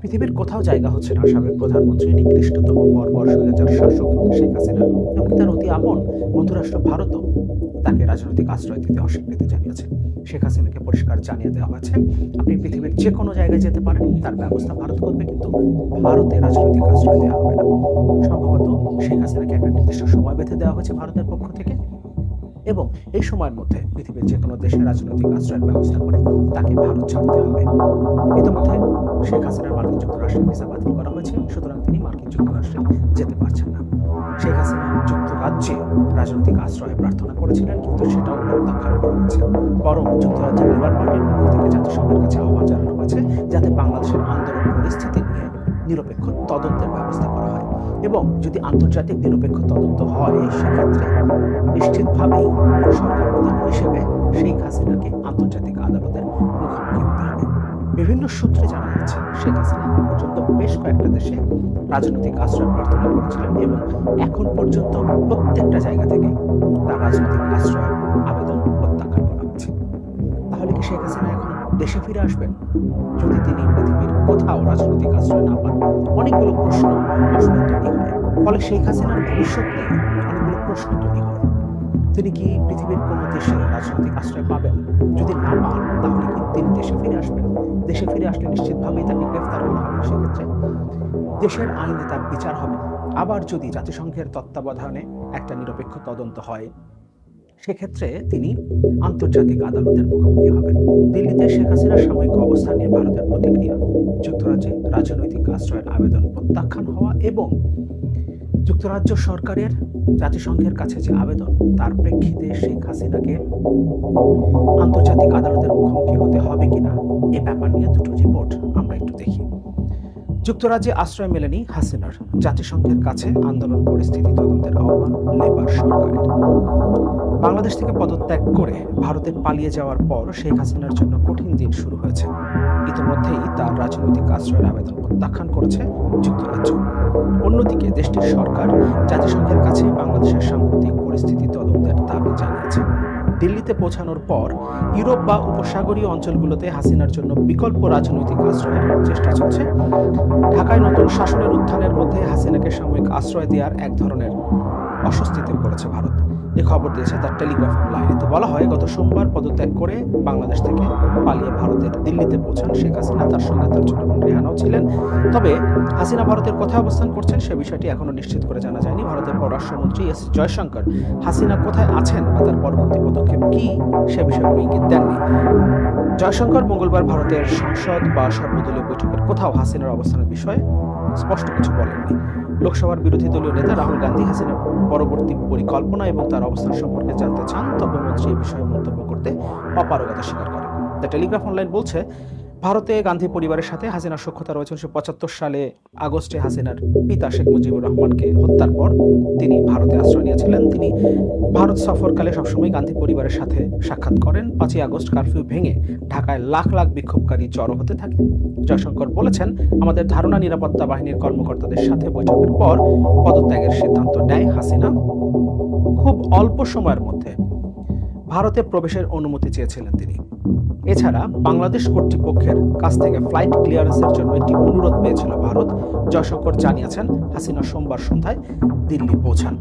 পৃথিবীর কোথাও জায়গা হচ্ছে না সাবেক প্রধানমন্ত্রী নিকৃষ্টতম বর্বর স্বৈরাচার শাসক শেখ হাসিনা। এমনকি তার অতি আপন বন্ধুরাষ্ট্র ভারতও তাকে রাজনৈতিক আশ্রয় দিতে অস্বীকৃতি জানিয়েছে। শেখ হাসিনাকে পরিষ্কার জানিয়ে দেওয়া হয়েছে, আপনি পৃথিবীর যে কোনো জায়গায় যেতে পারেন, তার ব্যবস্থা ভারত করবে, কিন্তু ভারতে রাজনৈতিক আশ্রয় দেওয়া হবে না। সম্ভবত শেখ হাসিনাকে একটা নির্দিষ্ট সময় বেঁধে দেওয়া হয়েছে ভারতের পক্ষ থেকে, এবং এই সময়ের মধ্যে পৃথিবীর যে কোনো দেশে রাজনৈতিক আশ্রয়ের ব্যবস্থা করে তাকে ভারত ছাড়তে হবে। ইতিমধ্যে শেখ হাসিনার মার্কিন যুক্তরাষ্ট্রের ভিসা বাতিল করা হয়েছে, সুতরাং তিনি মার্কিন যুক্তরাষ্ট্রে যেতে পারছেন না। শেখ হাসিনা যুক্তরাজ্যে রাজনৈতিক আশ্রয় প্রার্থনা করেছিলেন, কিন্তু সেটাও প্রত্যাখ্যান করা হয়েছে। বরং যুক্তরাজ্যের লেবার পার্টির পক্ষ থেকে জাতিসংঘের কাছে আহ্বান জানানো হয়েছে যাতে বাংলাদেশের আন্দোলন পরিস্থিতি নিয়ে নিরপেক্ষ তদন্তের ব্যবস্থা করা হয়, এবং যদি আন্তর্জাতিক নিরপেক্ষ তদন্ত হয় সেক্ষেত্রে নিশ্চিতভাবেই সরকার প্রধান হিসেবে শেখ হাসিনাকে আন্তর্জাতিক আদালতের মুখোমুখি হতে হবে। বিভিন্ন সূত্রে জানা যাচ্ছে শেখ হাসিনা এখন পর্যন্ত বেশ কয়েকটা দেশে রাজনৈতিক আশ্রয় প্রার্থনা করেছিলেন, এবং এখন পর্যন্ত প্রত্যেকটা জায়গা থেকে তার রাজনৈতিক আশ্রয় আবেদন প্রত্যাখ্যান করা হচ্ছে। তাহলে কি শেখ হাসিনা এখন দেশে ফিরে আসবেন যদি তিনি পৃথিবীর কোথাও রাজনৈতিক আশ্রয় না পান? অনেকগুলো প্রশ্ন আসলে তৈরি হয়। ফলে শেখ হাসিনার ভবিষ্যৎ নিয়ে অনেকগুলো প্রশ্ন তৈরি হয়। তিনি কি পৃথিবীর কোনো দেশে রাজনৈতিক আশ্রয় পাবেন? যদি না পান তাহলে কি তিনি দেশে ফিরে আসবেন? দেশে ফিরে আসলে নিশ্চিতভাবেই তাকে গ্রেফতার করা হবে, সেক্ষেত্রে দেশের আইনে তার বিচার হবে। আবার যদি জাতিসংঘের তত্ত্বাবধানে একটা নিরপেক্ষ তদন্ত হয় সেক্ষেত্রে তিনি আন্তর্জাতিক আদালতের মুখোমুখি হবেন। দিল্লিতে শেখ হাসিনার সাময়িক অবস্থান নিয়ে ভারতের প্রতিক্রিয়া, যুক্তরাজ্যে রাজনৈতিক আশ্রয়ের আবেদন প্রত্যাখ্যান হওয়া এবং যুক্তরাজ্য সরকারের জাতিসংঘের কাছে যে আবেদন তার প্রেক্ষিতে শেখ হাসিনাকে আন্তর্জাতিক আদালতের মুখোমুখি হতে হবে কিনা, এ ব্যাপার নিয়ে দুটো রিপোর্ট আমরা একটু দেখি। যুক্তরাজ্যে আশ্রয় মেলেনি হাসিনার, জাতিসংঘের কাছে আন্দোলন পরিস্থিতি তদন্তের আহ্বান লেবার সরকারের। বাংলাদেশ থেকে পদত্যাগ করে ভারতে পালিয়ে যাওয়ার পর শেখ হাসিনার জন্য কঠিন দিন শুরু হয়েছে। ইতিমধ্যেই তার রাজনৈতিক আশ্রয়ের আবেদন প্রত্যাখ্যান করেছে যুক্তরাজ্য। অন্যদিকে দেশটির সরকার জাতিসংঘের কাছে বাংলাদেশের সাম্প্রতিক পরিস্থিতি তদন্তের দাবি জানিয়েছে। দিল্লিতে পৌঁছানোর পর ইউরোপ বা উপসাগরীয় অঞ্চলগুলোতে হাসিনার জন্য বিকল্প রাজনৈতিক আশ্রয়ের চেষ্টা চলছে। ঢাকায় নতুন শাসনের উত্থানের মধ্যে হাসিনাকে সাময়িক আশ্রয় দেওয়ার এক ধরনের অস্বস্তিতে পড়েছে ভারত। এ খবর দিয়েছে দ্য টেলিগ্রাফ অনলাইন। এতে বলা হয়, গত সোমবার পদত্যাগ করে বাংলাদেশ থেকে পালিয়ে ভারতের দিল্লিতে পৌঁছান শেখ হাসিনা। তার সঙ্গে তার ছোট বোন রেহানাও ছিলেন। তবে হাসিনা ভারতের কোথায় অবস্থান করছেন সে বিষয়টি এখনো নিশ্চিত করে জানা যায়নি। ভারতের পররাষ্ট্রমন্ত্রী এস জয়শঙ্কর হাসিনা কোথায় আছেন বা তার পরবর্তী পদক্ষেপ কি সে বিষয়ে কোনো ইঙ্গিত দেননি। জয়শঙ্কর মঙ্গলবার ভারতের সংসদ বা সর্বদলীয় বৈঠকের কোথাও হাসিনার অবস্থানের বিষয়ে স্পষ্ট কিছু বলেননি। লোকসভার বিরোধী দলীয় নেতা রাহুল গান্ধী হাসিনার পরবর্তী পরিকল্পনা এবং তার অবস্থান সম্পর্কে জানতে চান, তবে মন্ত্রী এই বিষয়ে মন্তব্য করতে অপারগতা স্বীকার করেন। দ্য টেলিগ্রাফ অনলাইন বলছে, ভারতে গান্ধী পরিবারের সাথে হাসিনার সখ্যতা রয়েছে। 1975 সালে আগস্টে হাসিনার পিতা শেখ মুজিবুর রহমানকে হত্যার পর তিনি ভারতে আশ্রয় নিয়েছিলেন। তিনি ভারত সফরকালে সবসময় গান্ধী পরিবারের সাথে সাক্ষাৎ করেন। 5ই আগস্ট কারফিউ ভেঙে ঢাকায় লাখ লাখ বিক্ষোভকারী জড়ো হতে থাকে। জয়শঙ্কর বলেছেন, আমাদের ধারণা নিরাপত্তা বাহিনীর কর্মকর্তাদের সাথে বৈঠকের পর পদত্যাগের সিদ্ধান্ত নেয় হাসিনা। খুব অল্প সময়ের মধ্যে ভারতে প্রবেশের অনুমতি চেয়েছিলেন তিনি। এছাড়া বাংলাদেশ কর্তৃপক্ষের কাছ থেকে ফ্লাইট ক্লিয়ারেন্সের জন্য একটি অনুরোধ পেয়েছিল ভারত। জয়শঙ্কর জানিয়েছেন, হাসিনা সোমবার সন্ধ্যায় দিল্লি পৌঁছান।